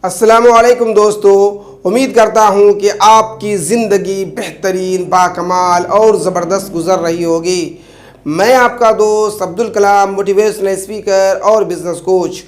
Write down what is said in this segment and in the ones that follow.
अस्सलामुअलैकुम दोस्तों, उम्मीद करता हूँ कि आपकी ज़िंदगी बेहतरीन, बाकमाल और ज़बरदस्त गुज़र रही होगी। मैं आपका दोस्त अब्दुल कलाम मोटिवेशनल स्पीकर और बिज़नेस कोच।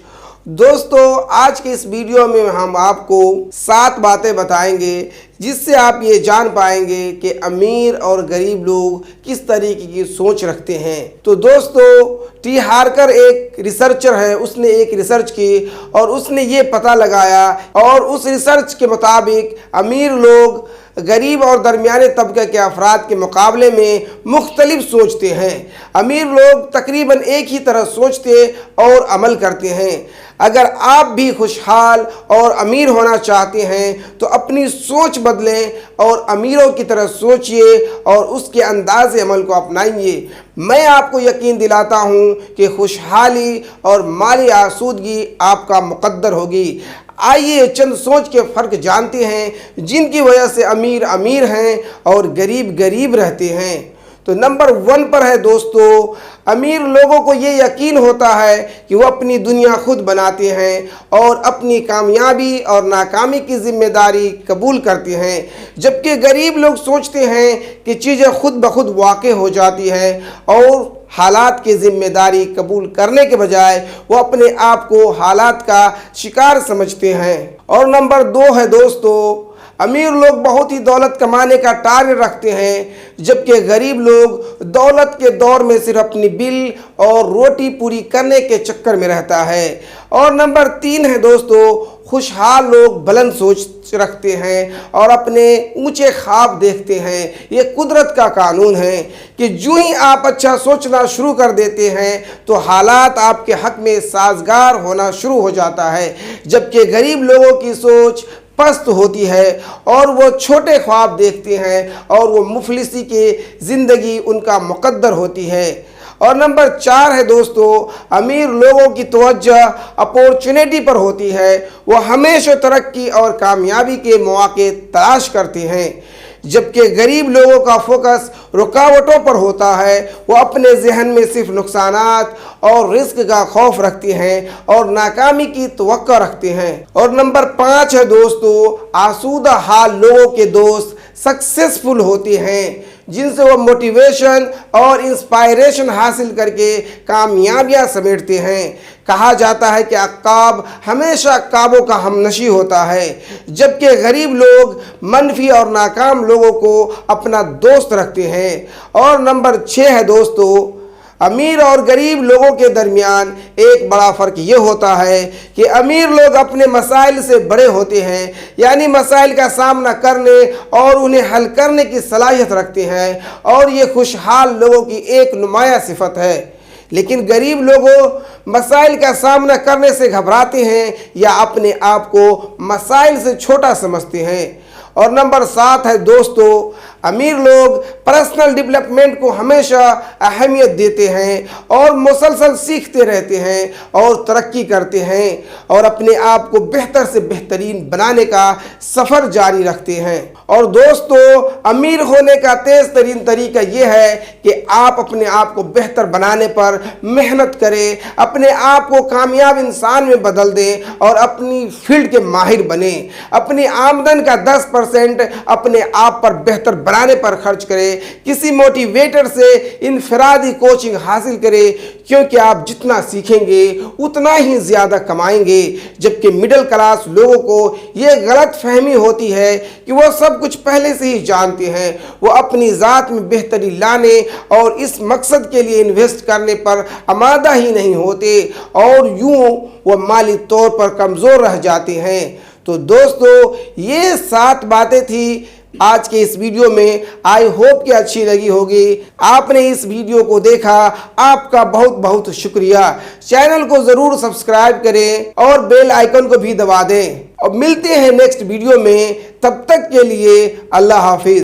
दोस्तों, आज के इस वीडियो में हम आपको 7 बातें बताएंगे जिससे आप ये जान पाएंगे कि अमीर और गरीब लोग किस तरीके की सोच रखते हैं। तो दोस्तों, टी हार्कर एक रिसर्चर है, उसने एक रिसर्च की और उसने ये पता लगाया और उस रिसर्च के मुताबिक अमीर लोग गरीब और दरमियाने तबके के अफराद के मुकाबले में मुख्तलिफ सोचते हैं। अमीर लोग तकरीबन एक ही तरह सोचते और अमल करते हैं। अगर आप भी खुशहाल और अमीर होना चाहते हैं तो अपनी सोच बदलें और अमीरों की तरह सोचिए और उसके अंदाज़े अमल को अपनाइए। मैं आपको यकीन दिलाता हूँ कि खुशहाली और माली आसूदगी आपका मुकद्दर होगी। आइए चंद सोच के फ़र्क जानते हैं जिनकी वजह से अमीर अमीर हैं और गरीब गरीब रहते हैं। तो नंबर 1 पर है दोस्तों, अमीर लोगों को ये यकीन होता है कि वो अपनी दुनिया खुद बनाते हैं और अपनी कामयाबी और नाकामी की जिम्मेदारी कबूल करते हैं, जबकि गरीब लोग सोचते हैं कि चीज़ें खुद ब खुद वाक़े हो जाती हैं और हालात की जिम्मेदारी कबूल करने के बजाय वो अपने आप को हालात का शिकार समझते हैं। और नंबर 2 है दोस्तों, अमीर लोग बहुत ही दौलत कमाने का टारगेट रखते हैं, जबकि गरीब लोग दौलत के दौर में सिर्फ अपनी बिल और रोटी पूरी करने के चक्कर में रहता है। और नंबर 3 है दोस्तों, खुशहाल लोग बुलंद सोच रखते हैं और अपने ऊंचे ख्वाब देखते हैं। ये कुदरत का कानून है कि जो ही आप अच्छा सोचना शुरू कर देते हैं तो हालात आपके हक में साजगार होना शुरू हो जाता है, जबकि गरीब लोगों की सोच पस्त होती है और वो छोटे ख्वाब देखते हैं और वो मुफलिसी की ज़िंदगी उनका मुकद्दर होती है। और नंबर 4 है दोस्तों, अमीर लोगों की तवज्जो अपॉर्चुनिटी पर होती है। वो हमेशा तरक्की और कामयाबी के मौके तलाश करते हैं, जबकि गरीब लोगों का फोकस रुकावटों पर होता है। वो अपने जहन में सिर्फ नुकसानात और रिस्क का खौफ रखते हैं और नाकामी की तवक्को रखते हैं। और नंबर 5 है दोस्तों, आसूदा हाल लोगों के दोस्त सक्सेसफुल होते हैं, जिनसे वो मोटिवेशन और इंस्पायरेशन हासिल करके कामयाबियां समेटते हैं। कहा जाता है कि अक्काब हमेशा अक्काबों का हमनशी होता है, जबकि गरीब लोग मनफी और नाकाम लोगों को अपना दोस्त रखते हैं। और नंबर 6 है दोस्तों, अमीर और गरीब लोगों के दरमियान एक बड़ा फ़र्क ये होता है कि अमीर लोग अपने मसाइल से बड़े होते हैं, यानी मसाइल का सामना करने और उन्हें हल करने की सलाहियत रखते हैं, और ये खुशहाल लोगों की एक नुमाया सिफत है। लेकिन गरीब लोगों मसाइल का सामना करने से घबराते हैं या अपने आप को मसाइल से छोटा समझते हैं। और नंबर 7 है दोस्तों, अमीर लोग पर्सनल डेवलपमेंट को हमेशा अहमियत देते हैं और मुसलसल सीखते रहते हैं और तरक्की करते हैं और अपने आप को बेहतर से बेहतरीन बनाने का सफ़र जारी रखते हैं। और दोस्तों, अमीर होने का तेज़ तरीन तरीका ये है कि आप अपने आप को बेहतर बनाने पर मेहनत करें, अपने आप को कामयाब इंसान में बदल दें और अपनी फील्ड के माहिर बने। अपनी आमदन का 10% अपने आप पर बेहतर बनाने पर खर्च करें। किसी मोटिवेटर से इनफरादी कोचिंग हासिल करें, क्योंकि आप जितना सीखेंगे उतना ही ज़्यादा कमाएंगे। जबकि मिडिल क्लास लोगों को ये गलत फहमी होती है कि वो सब कुछ पहले से ही जानते हैं। वो अपनी ज़ात में बेहतरी लाने और इस मकसद के लिए इन्वेस्ट करने पर आमादा ही नहीं होते और यूँ वो माली तौर पर कमज़ोर रह जाते हैं। तो दोस्तों, ये 7 बातें थी आज के इस वीडियो में। आई होप कि अच्छी लगी होगी। आपने इस वीडियो को देखा, आपका बहुत बहुत शुक्रिया। चैनल को ज़रूर सब्सक्राइब करें और बेल आइकन को भी दबा दें। और मिलते हैं नेक्स्ट वीडियो में, तब तक के लिए अल्लाह हाफिज़।